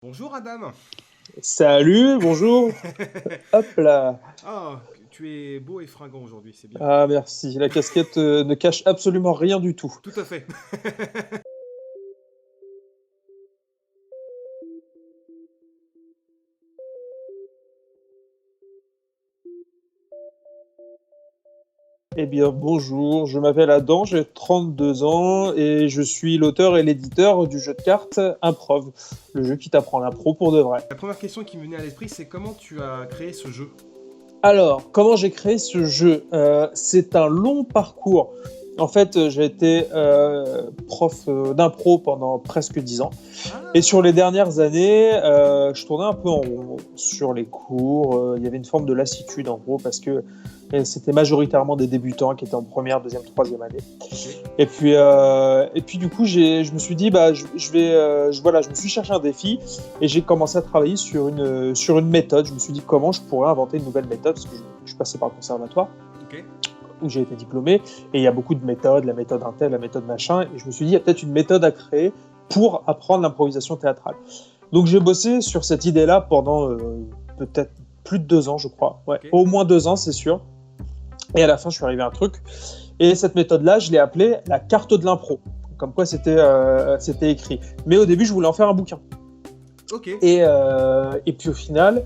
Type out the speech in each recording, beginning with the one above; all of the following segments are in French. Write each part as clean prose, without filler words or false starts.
Bonjour Adam. Salut, bonjour. Hop là. Ah, tu es beau et fringant aujourd'hui, c'est bien. Ah, merci. La casquette ne cache absolument rien du tout. Tout à fait. Eh bien, bonjour. Je m'appelle Adam, j'ai 32 ans et je suis l'auteur et l'éditeur du jeu de cartes Improv, le jeu qui t'apprend l'impro pour de vrai. La première question qui me venait à l'esprit, c'est comment tu as créé ce jeu? Alors, comment j'ai créé ce jeu? C'est un long parcours. En fait, j'ai été prof d'impro pendant presque 10 ans. Et Ah, sur les dernières années, je tournais un peu en rond sur les cours. Il y avait une forme de lassitude en gros parce que c'était majoritairement des débutants qui étaient en première, deuxième, troisième année. ok. Et puis du coup, je me suis dit, bah, voilà, je me suis cherché un défi et j'ai commencé à travailler sur une méthode. Je me suis dit comment je pourrais inventer une nouvelle méthode parce que je suis passé par le conservatoire Ok. où j'ai été diplômé et il y a beaucoup de méthodes, la méthode Intel, la méthode machin. Et je me suis dit, il y a peut-être une méthode à créer pour apprendre l'improvisation théâtrale. Donc j'ai bossé sur cette idée-là pendant peut-être plus de 2 ans, je crois. Ouais, Ok. au moins 2 ans, c'est sûr. Et à la fin, je suis arrivé à un truc. Et cette méthode-là, je l'ai appelée la carte de l'impro. Comme quoi, c'était écrit. Mais au début, je voulais en faire un bouquin. Ok. Et puis au final,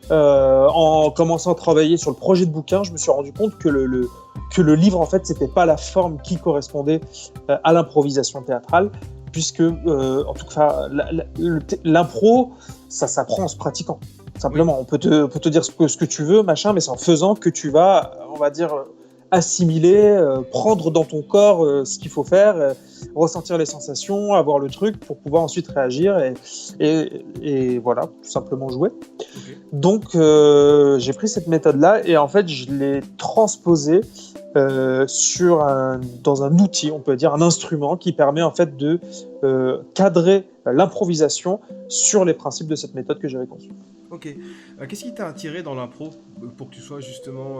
en commençant à travailler sur le projet de bouquin, je me suis rendu compte que le livre, en fait, c'était pas la forme qui correspondait à l'improvisation théâtrale, puisque, en tout cas, l'impro, ça s'apprend en se pratiquant. Oui. Simplement, on peut te dire ce que tu veux, machin, mais c'est en faisant que tu vas, on va dire, assimiler, prendre dans ton corps ce qu'il faut faire, ressentir les sensations, avoir le truc pour pouvoir ensuite réagir et voilà, tout simplement jouer. Ok. Donc, j'ai pris cette méthode-là et en fait, je l'ai transposée dans un outil, on peut dire un instrument qui permet en fait de cadrer l'improvisation sur les principes de cette méthode que j'avais conçue. Ok. Qu'est-ce qui t'a attiré dans l'impro pour que tu sois justement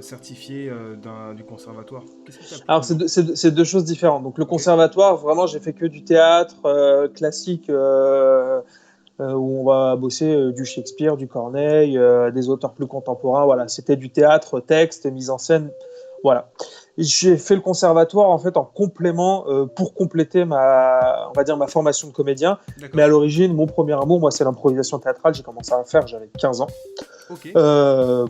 certifié du conservatoire? Qu'est-ce qui t'a plu Alors, c'est dedans? deux choses différentes. Donc, le Ok. conservatoire, vraiment, j'ai fait que du théâtre classique où on va bosser du Shakespeare, du Corneille, des auteurs plus contemporains. Voilà, c'était du théâtre, texte, mise en scène. Voilà. J'ai fait le conservatoire en fait en complément pour compléter on va dire ma formation de comédien. Mais à D'accord. l'origine, mon premier amour, moi, c'est l'improvisation théâtrale. J'ai commencé à faire, j'avais 15 ans. Ok.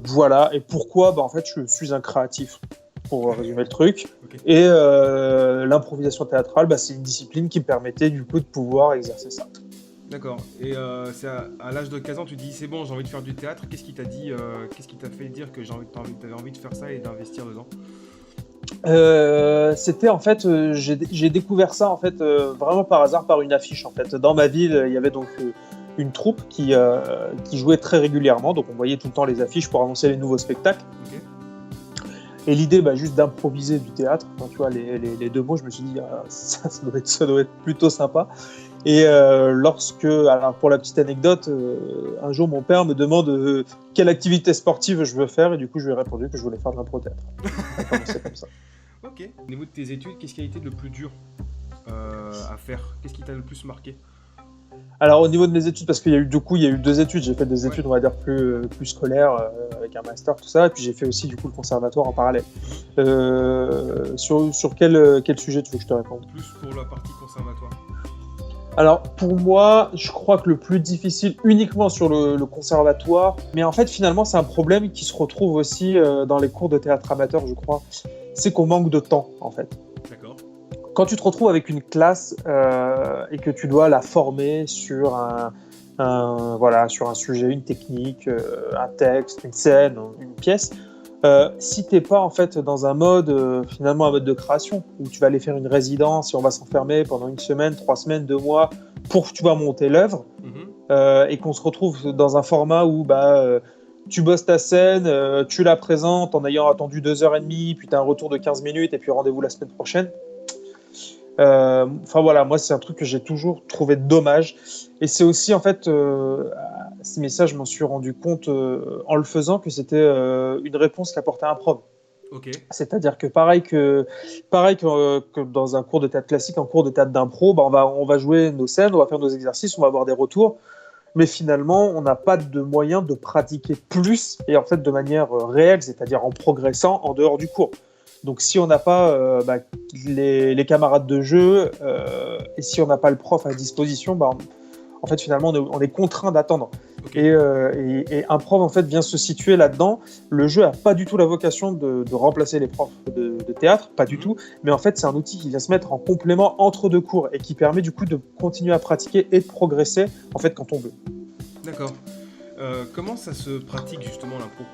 Voilà. Et pourquoi? Bah, en fait, je suis un créatif, pour résumer le truc. Ok. Et l'improvisation théâtrale, bah, c'est une discipline qui me permettait du coup de pouvoir exercer ça. D'accord. Et c'est à l'âge de 15 ans, tu dis c'est bon, j'ai envie de faire du théâtre. Qu'est-ce qui t'a dit, qu'est-ce qui t'a fait dire que t'avais envie de faire ça et d'investir dedans? C'était en fait, j'ai découvert ça en fait vraiment par hasard par une affiche en fait. Dans ma ville, il y avait donc une troupe qui jouait très régulièrement, donc on voyait tout le temps les affiches pour annoncer les nouveaux spectacles. Ok. Et l'idée, bah, juste d'improviser du théâtre, enfin, tu vois, les deux mots, je me suis dit, ah, ça doit être plutôt sympa. Et alors pour la petite anecdote, un jour mon père me demande quelle activité sportive je veux faire, et du coup je lui ai répondu que je voulais faire de l'impro-théâtre. Ça a commencé comme ça. Ok. Au niveau de tes études, qu'est-ce qui a été le plus dur à faire? Qu'est-ce qui t'a le plus marqué? Alors au niveau de mes études, parce qu'il y a eu du coup il y a eu 2 études, j'ai fait des Ouais. études on va dire plus scolaires avec un master tout ça, et puis j'ai fait aussi du coup le conservatoire en parallèle. Mhm. Sur quel sujet tu veux que je te réponde? Plus pour la partie conservatoire. Alors pour moi, je crois que le plus difficile uniquement sur le conservatoire, mais en fait finalement c'est un problème qui se retrouve aussi dans les cours de théâtre amateur, je crois, c'est qu'on manque de temps en fait. D'accord. Quand tu te retrouves avec une classe et que tu dois la former sur voilà, sur un sujet, une technique, un texte, une scène, une pièce, si t'es pas en fait dans un mode finalement un mode de création où tu vas aller faire une résidence et on va s'enfermer pendant une semaine, 3 semaines, 2 mois pour que tu vas monter l'œuvre Mhm. et qu'on se retrouve dans un format où tu bosses ta scène, tu la présentes en ayant attendu 2 heures et demie, puis tu as un retour de 15 minutes et puis rendez-vous la semaine prochaine. Enfin voilà, moi c'est un truc que j'ai toujours trouvé dommage. Et c'est aussi en fait, mais ça je m'en suis rendu compte en le faisant que c'était une réponse qu'apportait un prof. Ok. C'est-à-dire que pareil que dans un cours de théâtre classique, en cours de théâtre d'impro, bah on va jouer nos scènes, on va faire nos exercices, on va avoir des retours. mais finalement, on n'a pas de moyen de pratiquer plus, et en fait de manière réelle, c'est-à-dire en progressant en dehors du cours. Donc si on n'a pas les camarades de jeu, et si on n'a pas le prof à disposition, en fait finalement on est contraint d'attendre. Okay. Et un prof en fait vient se situer là-dedans. Le jeu n'a pas du tout la vocation de remplacer les profs de théâtre, pas du tout, mais en fait c'est un outil qui vient se mettre en complément entre deux cours et qui permet du coup de continuer à pratiquer et de progresser en fait quand on veut. D'accord. Comment ça se pratique justement l'impro ?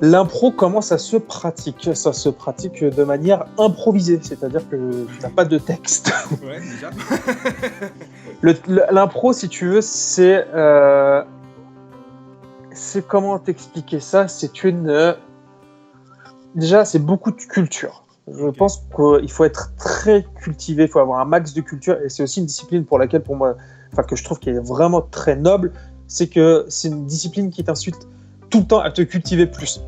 L'impro, comment ça se pratique ? Ça se pratique de manière improvisée, c'est-à-dire que tu n'as pas de texte. Ouais, déjà. L'impro, si tu veux, c'est comment t'expliquer ça ? Déjà, c'est beaucoup de culture. Je pense qu'il faut être très cultivé, il faut avoir un max de culture, et c'est aussi une discipline pour laquelle, pour moi, que je trouve qu'elle est vraiment très noble, c'est que c'est une discipline qui t'incite tout le temps à te cultiver plus,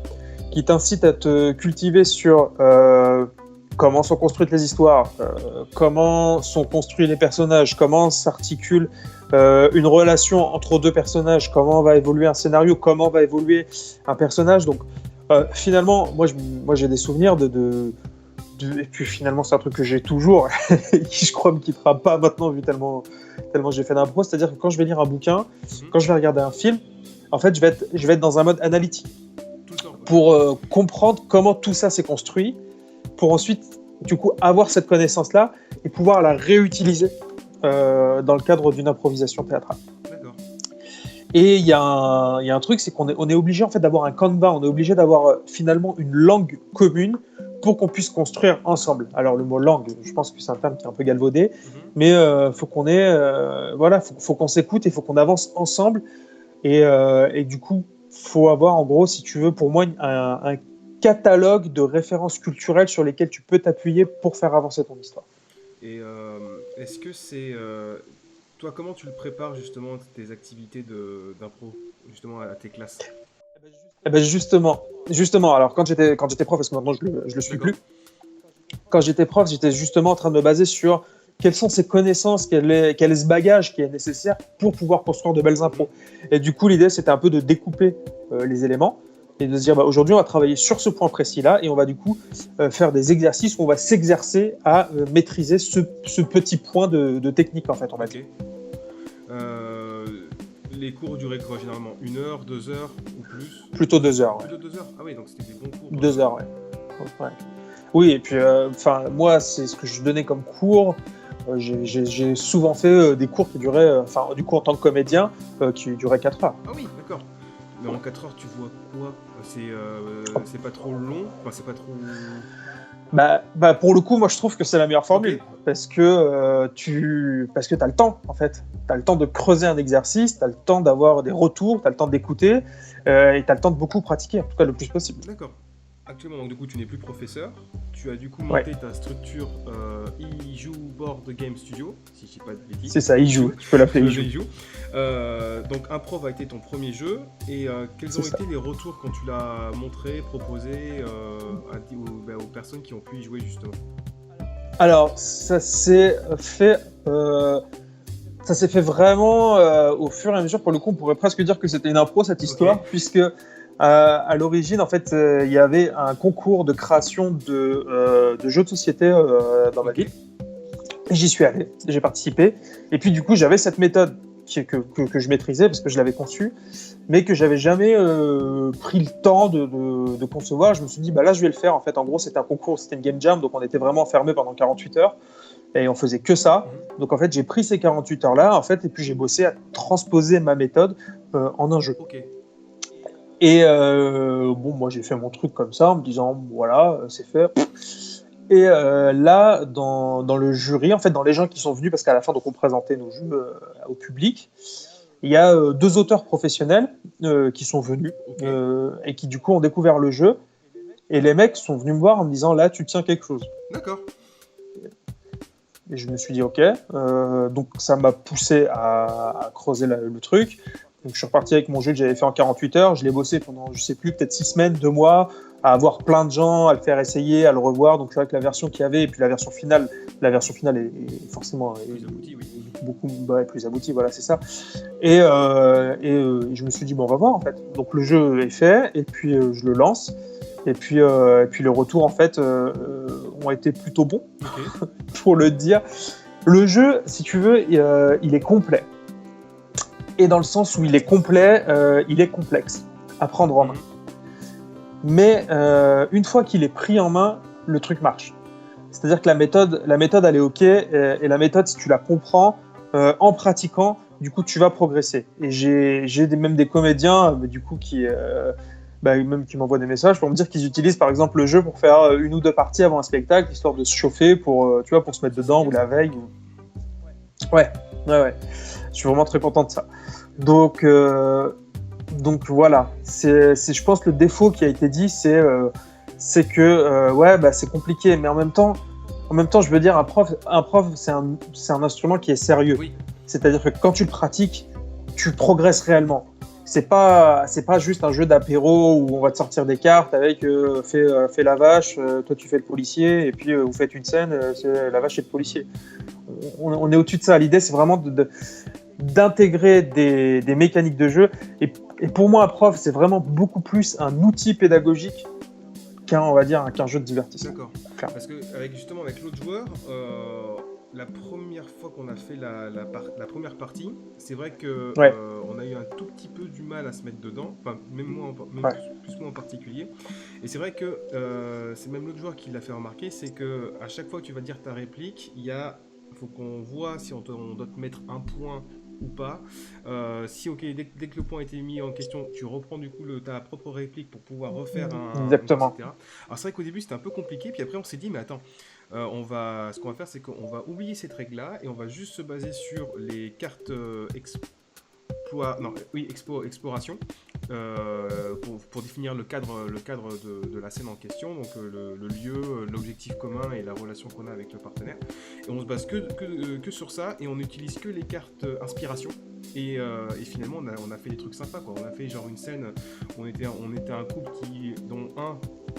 qui t'incite à te cultiver sur comment sont construites les histoires, comment sont construits les personnages, comment s'articule une relation entre deux personnages, comment va évoluer un scénario, comment va évoluer un personnage. Donc finalement, moi j'ai des souvenirs et puis finalement c'est un truc que j'ai toujours et qui je crois me quittera pas maintenant vu tellement j'ai fait d'impro, c'est-à-dire que quand je vais lire un bouquin, quand je vais regarder un film, en fait je vais être dans un mode analytique pour comprendre comment tout ça s'est construit, pour ensuite du coup avoir cette connaissance-là et pouvoir la réutiliser dans le cadre d'une improvisation théâtrale. D'accord. Et il y a un truc, c'est qu'on est obligé en fait d'avoir un canevas, on est obligé d'avoir finalement une langue commune pour qu'on puisse construire ensemble. Alors le mot langue, je pense que c'est un terme qui est un peu galvaudé, mais faut qu'on faut qu'on s'écoute et faut qu'on avance ensemble. Et du coup, faut avoir en gros, si tu veux, pour moi, un catalogue de références culturelles sur lesquelles tu peux t'appuyer pour faire avancer ton histoire. Et est-ce que c'est... toi, comment tu le prépares justement tes activités d'impro, justement à tes classes ? Eh ben justement, alors quand j'étais prof, parce que maintenant je le suis plus, quand j'étais prof, j'étais justement en train de me baser sur quelles sont ces connaissances, quel est ce bagage qui est nécessaire pour pouvoir construire de belles impros. Et du coup, l'idée, c'était un peu de découper les éléments et de se dire, aujourd'hui, on va travailler sur ce point précis-là et on va du coup faire des exercices où on va s'exercer à maîtriser ce petit point de technique, en fait, on va dire. Les cours duraient quoi généralement ? 1 heure, 2 heures ou plus ? Plutôt 2 heures. Plutôt 2 heures ? Ah oui, donc c'était des bons cours. 2 heures, ouais. Oui, et puis, moi, c'est ce que je donnais comme cours. J'ai souvent fait des cours qui duraient, du coup en tant que comédien, qui duraient 4 heures. Ah oui, d'accord. Mais en 4 heures, tu vois quoi ? C'est pas trop long ? Enfin, c'est pas trop... Bah, pour le coup, moi je trouve que c'est la meilleure formule, parce que t'as le temps, en fait. T'as le temps de creuser un exercice, t'as le temps d'avoir des retours, t'as le temps d'écouter, et t'as le temps de beaucoup pratiquer, en tout cas le plus possible. D'accord. Actuellement, donc, du coup, tu n'es plus professeur. Tu as du coup monté ta structure Ijou Board Game Studio, si je ne dis pas de bêtises. C'est ça, Ijou. Tu peux l'appeler Ijou. Donc, Improv a été ton premier jeu. Et quels ont été les retours quand tu l'as montré, proposé aux personnes qui ont pu y jouer, justement ? Alors, ça s'est fait vraiment au fur et à mesure. Pour le coup, on pourrait presque dire que c'était une impro, cette histoire, puisque... à l'origine, en fait, il y avait un concours de création de jeux de société dans ma ville. Et j'y suis allé, j'ai participé. Et puis, du coup, j'avais cette méthode que je maîtrisais parce que je l'avais conçue, mais que j'avais jamais pris le temps de concevoir. Je me suis dit, là, je vais le faire. En fait, en gros, c'était un concours, c'était une game jam, donc on était vraiment fermé pendant 48 heures. Et on faisait que ça. Donc, en fait, j'ai pris ces 48 heures-là, en fait, et puis j'ai bossé à transposer ma méthode en un jeu. Et moi j'ai fait mon truc comme ça en me disant voilà, c'est fait. Et là, dans le jury, en fait, dans les gens qui sont venus, parce qu'à la fin, donc, on présentait nos jeux au public, il y a 2 auteurs professionnels qui sont venus et qui du coup ont découvert le jeu. Et les mecs sont venus me voir en me disant là, tu tiens quelque chose. D'accord. Et je me suis dit ok. Donc ça m'a poussé à creuser le truc. Donc je suis reparti avec mon jeu que j'avais fait en 48 heures. Je l'ai bossé pendant, je sais plus, peut-être 6 semaines, 2 mois, à avoir plein de gens, à le faire essayer, à le revoir. Donc c'est vrai que la version qu'il y avait, et puis la version finale est forcément Plus abouti, oui. beaucoup plus aboutie, voilà, c'est ça. Et je me suis dit, bon, on va voir en fait. Donc le jeu est fait, et puis je le lance. Et puis les retours en fait ont été plutôt bons, Ok. pour le dire. Le jeu, si tu veux, il est complet. Et dans le sens où il est complet, il est complexe à prendre en main. Mais une fois qu'il est pris en main, le truc marche. C'est-à-dire que la méthode elle est OK, et la méthode, si tu la comprends, en pratiquant, du coup, tu vas progresser. Et j'ai même des comédiens, du coup, même qui m'envoient des messages pour me dire qu'ils utilisent, par exemple, le jeu pour faire 1 ou 2 parties avant un spectacle, histoire de se chauffer pour se mettre dedans, ou la veille. Ouais. Je suis vraiment très content de ça. Donc voilà, c'est je pense le défaut qui a été dit, c'est que c'est compliqué, mais en même temps, je veux dire, un prof, c'est un instrument qui est sérieux. Oui. C'est-à-dire que quand tu le pratiques, tu progresses réellement. C'est pas juste un jeu d'apéro où on va te sortir des cartes avec fais la vache, toi tu fais le policier, et puis vous faites une scène, c'est la vache et le policier. On est au-dessus de ça. L'idée, c'est vraiment d'intégrer des mécaniques de jeu. Et pour moi, un prof, c'est vraiment beaucoup plus un outil pédagogique qu'un jeu de divertissement. D'accord. Parce que justement avec l'autre joueur, la première fois qu'on a fait la première partie, c'est vrai que on a eu un tout petit peu du mal à se mettre dedans, enfin même moi, plus moi en particulier. Et c'est vrai que c'est même l'autre joueur qui l'a fait remarquer, c'est que à chaque fois que tu vas dire ta réplique, faut qu'on voit si on doit te mettre un point ou pas. Si dès que le point a été mis en question, tu reprends du coup ta propre réplique pour pouvoir refaire Exactement. etc. Alors c'est vrai qu'au début c'était un peu compliqué, puis après on s'est dit mais attends, ce qu'on va faire c'est qu'on va oublier cette règle là et on va juste se baser sur les cartes exploration pour définir le cadre de la scène en question, donc le lieu, l'objectif commun et la relation qu'on a avec le partenaire. Et on se base que sur ça et on n'utilise que les cartes inspiration. Et finalement, on a fait des trucs sympas, quoi. On a fait genre une scène où on était un couple dont un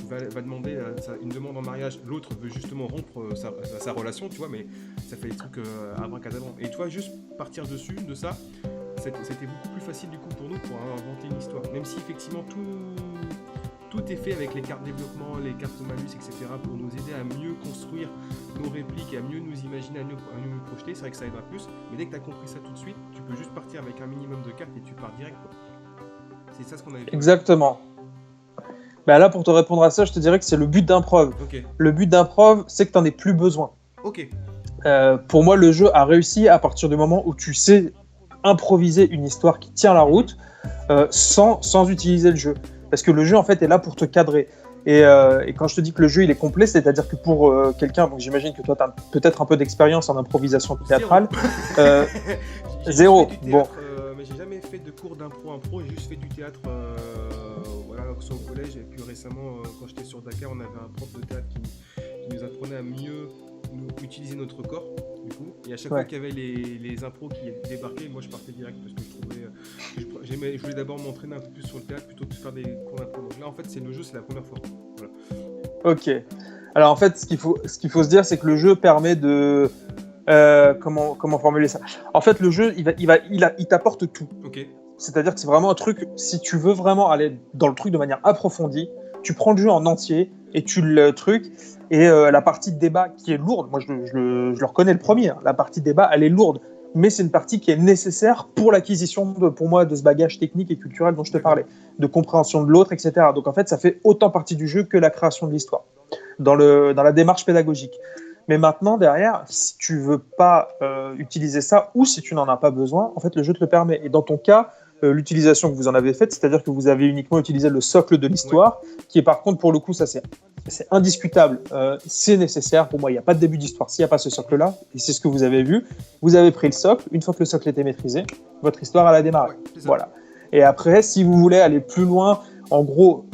va demander une demande en mariage, l'autre veut justement rompre sa relation, tu vois, mais ça fait des trucs abracadabra. Et tu vois, juste partir de ça, c'était beaucoup plus facile du coup pour nous pour inventer une histoire. Même si effectivement tout est fait avec les cartes développement, les cartes malus, etc. pour nous aider à mieux construire nos répliques, à mieux nous imaginer, à mieux nous projeter. C'est vrai que ça aidera plus. Mais dès que tu as compris ça tout de suite, tu peux juste partir avec un minimum de cartes et tu pars direct, quoi. C'est ça ce qu'on avait fait. Exactement. Bah là, pour te répondre à ça, je te dirais que c'est le but d'improv. Okay. Le but d'improv, c'est que tu n'en aies plus besoin. Ok. Pour moi, le jeu a réussi à partir du moment où tu sais improviser une histoire qui tient la route sans utiliser le jeu. Parce que le jeu, en fait, est là pour te cadrer. Et quand je te dis que le jeu, il est complet, c'est-à-dire que pour quelqu'un, donc j'imagine que toi, tu as peut-être un peu d'expérience en improvisation théâtrale. Zéro. Bon. Mais j'ai jamais fait de cours d'impro, j'ai juste fait du théâtre, que ce soit au collège. Et puis récemment, quand j'étais sur Dakar, on avait un prof de théâtre qui nous apprenait à mieux utiliser notre corps, du coup. Et à chaque fois qu'il y avait les impros qui débarquaient, moi je partais direct parce que je voulais d'abord m'entraîner un peu plus sur le théâtre plutôt que de faire des cours d'impro. Donc là, en fait, c'est la première fois. Voilà. Ok. Alors en fait, ce qu'il faut se dire, c'est que le jeu permet de comment formuler ça. En fait, le jeu, il t'apporte tout. Ok. C'est-à-dire que c'est vraiment un truc. Si tu veux vraiment aller dans le truc de manière approfondie, tu prends le jeu en entier et tu le truc. Et la partie de débat qui est lourde, moi je le reconnais le premier, hein, la partie de débat elle est lourde, mais c'est une partie qui est nécessaire pour l'acquisition pour moi de ce bagage technique et culturel dont je te parlais, de compréhension de l'autre, etc. Donc en fait ça fait autant partie du jeu que la création de l'histoire, dans la démarche pédagogique. Mais maintenant derrière, si tu veux pas utiliser ça ou si tu n'en as pas besoin, en fait le jeu te le permet. Et dans ton cas, l'utilisation que vous en avez faite, c'est-à-dire que vous avez uniquement utilisé le socle de l'histoire, qui est par contre pour le coup ça c'est indiscutable, c'est nécessaire. Pour moi, il n'y a pas de début d'histoire s'il n'y a pas ce socle-là, et c'est ce que vous avez vu. Vous avez pris le socle, une fois que le socle était maîtrisé, votre histoire elle a démarré. Voilà. Et après, si vous voulez aller plus loin, en gros,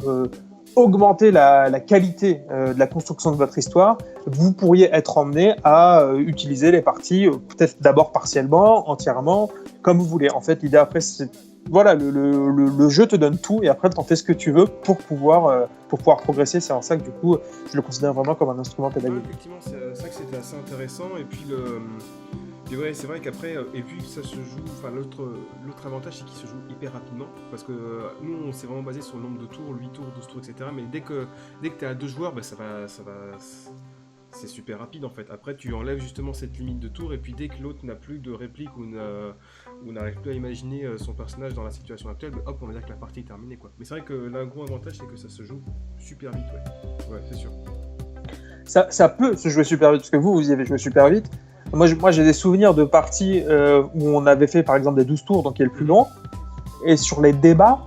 augmenter la qualité de la construction de votre histoire, vous pourriez être emmené à utiliser les parties, peut-être d'abord partiellement, entièrement, comme vous voulez. En fait, l'idée après, c'est voilà, le jeu te donne tout et après, tu en fais ce que tu veux pour pouvoir progresser. C'est en ça que du coup, je le considère vraiment comme un instrument Ouais, pédagogique. effectivement, c'est ça que c'était assez intéressant. Et puis, ouais, c'est vrai qu'après, et puis ça se joue, enfin, l'autre avantage, c'est qu'il se joue hyper rapidement. Parce que nous, on s'est vraiment basé sur le nombre de tours, 8 tours, 12 tours, etc. Mais dès que tu es à 2 joueurs, bah, c'est super rapide en fait. Après, tu enlèves justement cette limite de tours, et puis dès que l'autre n'a plus de réplique ou n'arrive plus à imaginer son personnage dans la situation actuelle, bah, hop, on va dire que la partie est terminée, quoi. Mais c'est vrai que là, un gros avantage, c'est que ça se joue super vite, ouais. Ouais, c'est sûr. Ça peut se jouer super vite, parce que vous y avez joué super vite. Moi, j'ai des souvenirs de parties où on avait fait par exemple des 12 tours, donc qui est le plus long. Et sur les débats,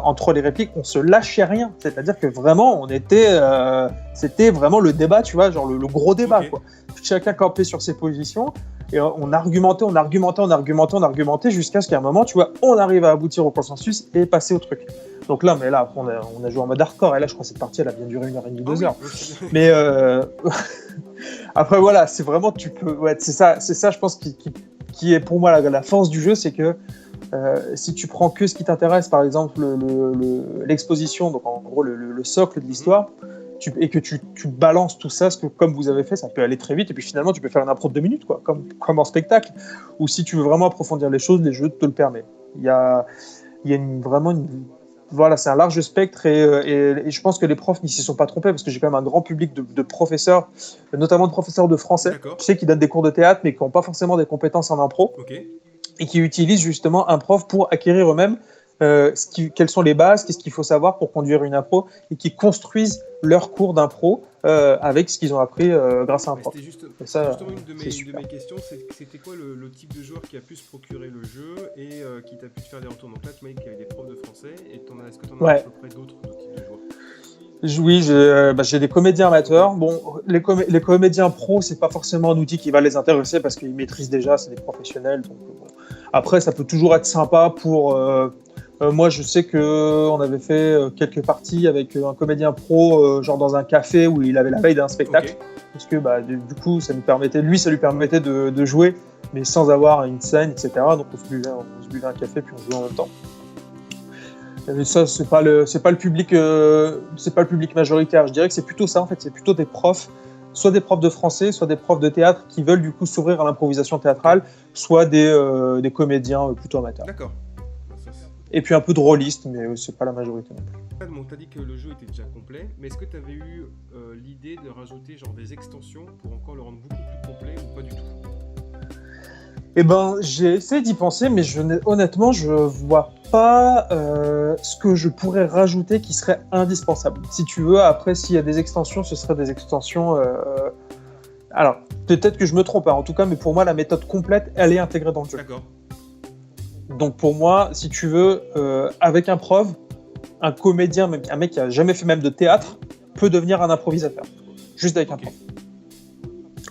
entre les répliques, on se lâchait rien. C'est-à-dire que vraiment, c'était vraiment le débat, tu vois, genre le gros débat, Ok. quoi. Chacun campait sur ses positions et on argumentait jusqu'à ce qu'à un moment, tu vois, on arrive à aboutir au consensus et passer au truc. Donc là, mais là, après, on a joué en mode hardcore et là, je crois que cette partie, elle a bien duré 1h30, 2 heures. Oui. Mais après, voilà, c'est vraiment, ouais, c'est ça, je pense, qui est pour moi la force du jeu, c'est que si tu prends que ce qui t'intéresse, par exemple l'exposition, donc en gros le socle de l'histoire, et que tu balances tout ça, comme vous avez fait, ça peut aller très vite, et puis finalement tu peux faire une impro de 2 minutes, quoi, comme en spectacle, ou si tu veux vraiment approfondir les choses, les jeux te le permettent. Il y a vraiment voilà, c'est un large spectre et je pense que les profs n'y s'y sont pas trompés parce que j'ai quand même un grand public de professeurs, notamment de professeurs de français, D'accord. tu sais, qui donnent des cours de théâtre mais qui n'ont pas forcément des compétences en impro. Ok. Et qui utilisent justement un prof pour acquérir eux-mêmes quelles sont les bases, qu'est-ce qu'il faut savoir pour conduire une impro, et qui construisent leur cours d'impro avec ce qu'ils ont appris grâce à un prof. C'était justement une de super. mes questions, c'était quoi le type de joueur qui a pu se procurer le jeu et qui t'a pu te faire des retours. Donc là, tu m'as dit qu'il y avait des profs de français, et est-ce que tu en as à peu près d'autres types de joueurs? Oui, j'ai des comédiens amateurs. Bon, les comédiens pros, c'est pas forcément un outil qui va les intéresser parce qu'ils maîtrisent déjà, c'est des professionnels. Donc, bon. Après, ça peut toujours être sympa pour. Moi, je sais que on avait fait quelques parties avec un comédien pro, genre dans un café où il avait la veille d'un spectacle, parce que du coup, ça lui permettait de jouer, mais sans avoir une scène, etc. Donc, on se buvait un café puis on jouait en même temps. Et ça, c'est pas le public majoritaire. Je dirais que c'est plutôt ça, en fait. C'est plutôt des profs, soit des profs de français, soit des profs de théâtre qui veulent du coup s'ouvrir à l'improvisation théâtrale, soit des comédiens plutôt amateurs. D'accord. Et puis un peu de rôlistes, mais c'est pas la majorité non plus. Bon, t'as dit que le jeu était déjà complet, mais est-ce que tu avais eu l'idée de rajouter genre des extensions pour encore le rendre beaucoup plus complet ou pas du tout? Eh ben, j'ai essayé d'y penser, mais honnêtement, je vois pas ce que je pourrais rajouter qui serait indispensable. Si tu veux, après, s'il y a des extensions, ce seraient des extensions... Alors, peut-être que je me trompe, en tout cas, mais pour moi, la méthode complète, elle est intégrée dans le jeu. D'accord. Donc pour moi, si tu veux, avec un prof, un comédien, même un mec qui a jamais fait même de théâtre, peut devenir un improvisateur, juste avec un prof,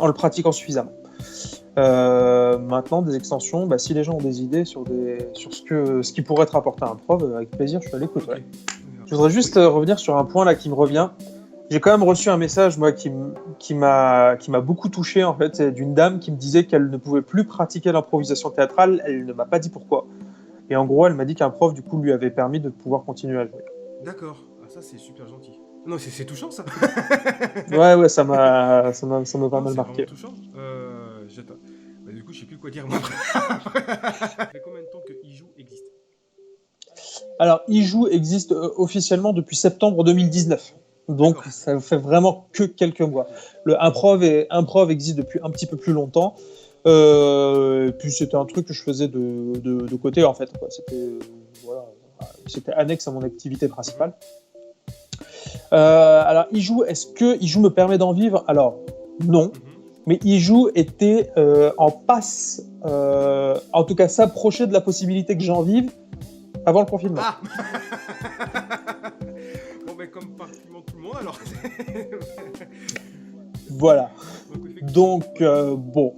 en le pratiquant suffisamment. Maintenant, des extensions, si les gens ont des idées sur ce qui pourrait être apporté à un prof, avec plaisir, je suis à l'écoute. Okay. Ouais. Je voudrais juste revenir sur un point là qui me revient. J'ai quand même reçu un message moi qui m'a beaucoup touché en fait, c'est d'une dame qui me disait qu'elle ne pouvait plus pratiquer l'improvisation théâtrale. Elle ne m'a pas dit pourquoi. Et en gros, elle m'a dit qu'un prof du coup lui avait permis de pouvoir continuer à jouer. D'accord. Ah, ça c'est super gentil. Non, c'est touchant ça. Ouais, ça m'a pas mal marqué. C'est touchant. Du coup, je sais plus quoi dire moi. Ça fait combien de temps que Ijou existe? Alors, Ijou existe officiellement depuis septembre 2019. Donc, ça fait vraiment que quelques mois. Un prov existe depuis un petit peu plus longtemps. Puis, c'était un truc que je faisais de côté, en fait. C'était annexe à mon activité principale. Alors, est-ce que Ijou me permet d'en vivre? Alors, non. Mais Ijou était en passe, en tout cas s'approcher de la possibilité que j'en vive avant le confinement. Ah bon, comme pratiquement tout le monde, alors. Voilà. Donc, bon,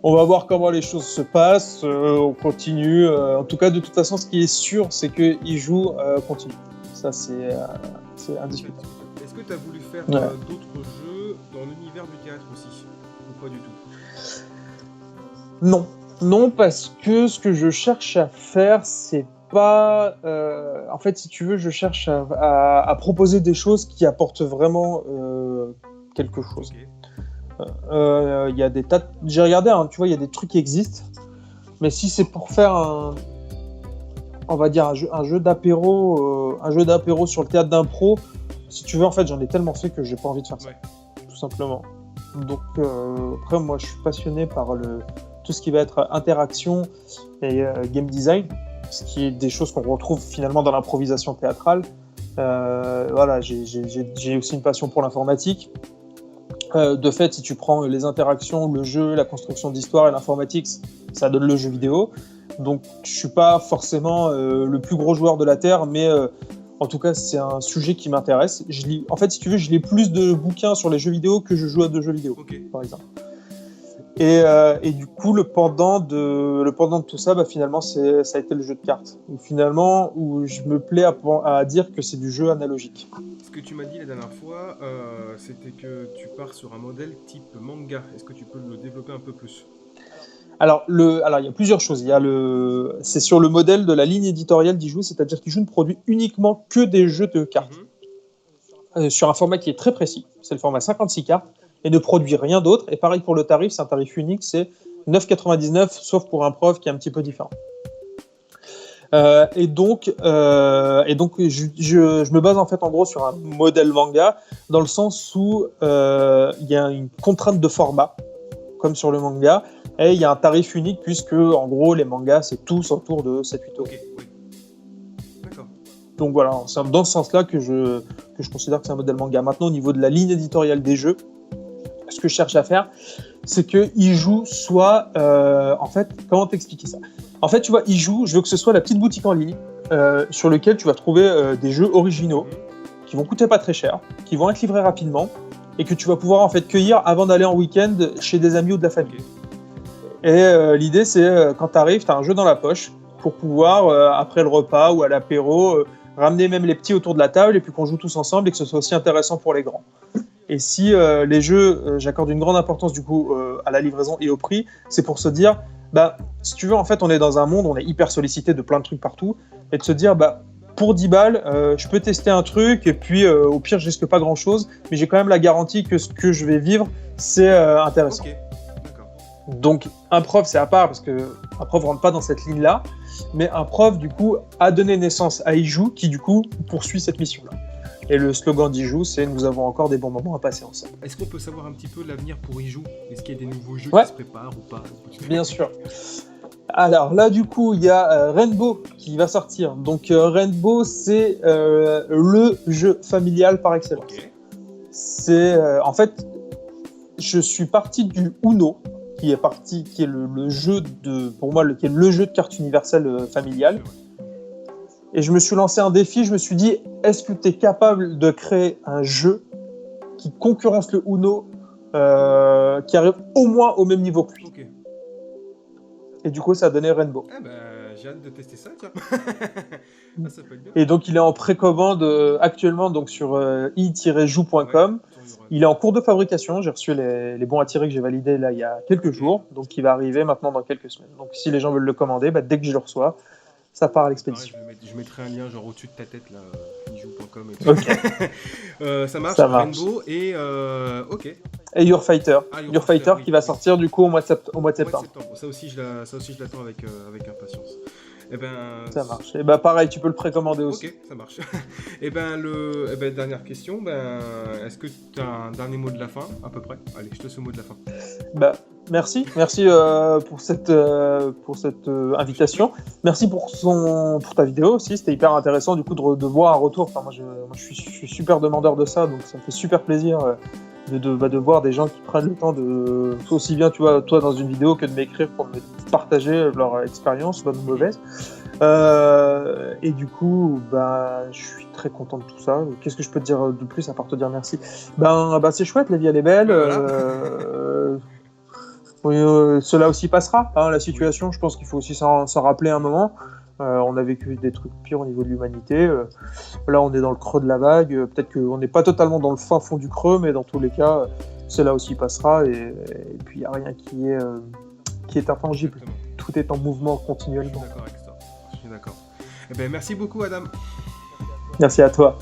on va voir comment les choses se passent. On continue. En tout cas, de toute façon, ce qui est sûr, c'est que Ijou continue. Ça, c'est indiscutable. Est-ce que tu as voulu faire Ouais. d'autres jeux dans l'univers du théâtre aussi? Ou pas du tout? Non. Non, parce que ce que je cherche à faire, c'est pas... En fait, si tu veux, je cherche à proposer des choses qui apportent vraiment quelque chose. Ok. Il y a des tas J'ai regardé, hein, tu vois, il y a des trucs qui existent, mais si c'est pour faire on va dire un jeu d'apéro sur le théâtre d'impro, si tu veux, en fait, j'en ai tellement fait que j'ai pas envie de faire ça, Ouais. tout simplement. Donc après, moi, je suis passionné par tout ce qui va être interaction et game design, ce qui est des choses qu'on retrouve finalement dans l'improvisation théâtrale. Voilà, j'ai aussi une passion pour l'informatique. De fait, si tu prends les interactions, le jeu, la construction d'histoire et l'informatique, ça donne le jeu vidéo. Donc, je suis pas forcément le plus gros joueur de la Terre, mais en tout cas, c'est un sujet qui m'intéresse. En fait, si tu veux, je lis plus de bouquins sur les jeux vidéo que je joue à de jeux vidéo, Ok. par exemple. Et du coup, le pendant de tout ça, finalement, ça a été le jeu de cartes. Où je me plais à dire que c'est du jeu analogique. Ce que tu m'as dit la dernière fois, c'était que tu pars sur un modèle type manga. Est-ce que tu peux le développer un peu plus? Alors, il y a plusieurs choses. C'est sur le modèle de la ligne éditoriale d'Ijou, c'est-à-dire qu'Ijou ne produit uniquement que des jeux de cartes, sur un format qui est très précis. C'est le format 56 cartes, et ne produit rien d'autre. Et pareil pour le tarif, c'est un tarif unique, c'est 9,99, sauf pour un prof qui est un petit peu différent. Et donc, je me base en fait en gros sur un modèle manga, dans le sens où il y a une contrainte de format, comme sur le manga, et il y a un tarif unique, puisque en gros les mangas c'est tous autour de 7-8 euros. Ok, oui. D'accord. Donc voilà, c'est dans ce sens-là que je considère que c'est un modèle manga. Maintenant, au niveau de la ligne éditoriale des jeux, ce que je cherche à faire, c'est qu'il joue soit... en fait, comment t'expliquer ça? En fait, tu vois, il joue, je veux que ce soit la petite boutique en ligne sur laquelle tu vas trouver des jeux originaux qui vont coûter pas très cher, qui vont être livrés rapidement et que tu vas pouvoir en fait cueillir avant d'aller en week-end chez des amis ou de la famille. Ok. Et l'idée, c'est quand tu arrives, tu as un jeu dans la poche pour pouvoir, après le repas ou à l'apéro, ramener même les petits autour de la table et puis qu'on joue tous ensemble et que ce soit aussi intéressant pour les grands. Et si les jeux, j'accorde une grande importance du coup à la livraison et au prix, c'est pour se dire, si tu veux, en fait, on est dans un monde, on est hyper sollicité de plein de trucs partout, et de se dire, pour 10 balles, je peux tester un truc, et puis au pire, je risque pas grand-chose, mais j'ai quand même la garantie que ce que je vais vivre, c'est intéressant. Ok, d'accord. Donc, un prof, c'est à part, parce qu'un prof rentre pas dans cette ligne-là, mais un prof, du coup, a donné naissance à Ijou, qui, du coup, poursuit cette mission-là. Et le slogan d'Ijou, c'est « Nous avons encore des bons moments à passer ensemble ». Est-ce qu'on peut savoir un petit peu l'avenir pour Ijou? Est-ce qu'il y a des nouveaux jeux Ouais. qui se préparent ou pas? Bien sûr. Alors là, du coup, il y a Rainbow qui va sortir. Donc Rainbow, c'est le jeu familial par excellence. Ok. C'est en fait, je suis parti du Uno, qui est le jeu pour moi, qui est le jeu de cartes universelles familial. Et je me suis lancé un défi. Je me suis dit, est-ce que tu es capable de créer un jeu qui concurrence le Uno, qui arrive au moins au même niveau que lui? Ok. Et du coup, ça a donné Rainbow. Ah j'ai hâte de tester ça, tiens. Ça peut être bien. Et donc, il est en précommande actuellement donc sur i-joue.com. Il est en cours de fabrication. J'ai reçu les bons à tirer que j'ai validés là il y a quelques jours. Donc, il va arriver maintenant dans quelques semaines. Donc, si les gens veulent le commander, dès que je le reçois, ça part à l'expédition. Je mettrai un lien genre au-dessus de ta tête là, i-joue.com et tout. Ok. Ça marche. Ça marche. Rainbow et ok. Et Your Fighter. Your Fighter, oui. Qui va sortir du coup au mois de septembre. Ça aussi, je l'attends avec impatience. Eh ben, ça marche. Et pareil, tu peux le précommander aussi. Ok, ça marche. Et dernière question. Est-ce que tu as un dernier mot de la fin, à peu près? Allez, je te laisse le mot de la fin. Merci pour cette invitation. Merci pour ta vidéo aussi. C'était hyper intéressant du coup de voir un retour. Enfin, moi, je suis super demandeur de ça, donc ça me fait super plaisir de voir des gens qui prennent le temps de, aussi bien tu vois toi dans une vidéo que de m'écrire pour me partager leur expérience, bonne ou mauvaise. Et du coup, je suis très content de tout ça. Qu'est-ce que je peux te dire de plus à part te dire merci? C'est chouette, la vie elle est belle. Cela aussi passera, la situation. Je pense qu'il faut aussi s'en rappeler un moment. On a vécu des trucs pires au niveau de l'humanité. Là, on est dans le creux de la vague. Peut-être qu'on n'est pas totalement dans le fin fond du creux, mais dans tous les cas, c'est là aussi passera. Et puis, il n'y a rien qui est intangible. Exactement. Tout est en mouvement Je suis continuellement. d'accord avec ça. Je suis d'accord. Eh ben, merci beaucoup, Adam. Merci à toi.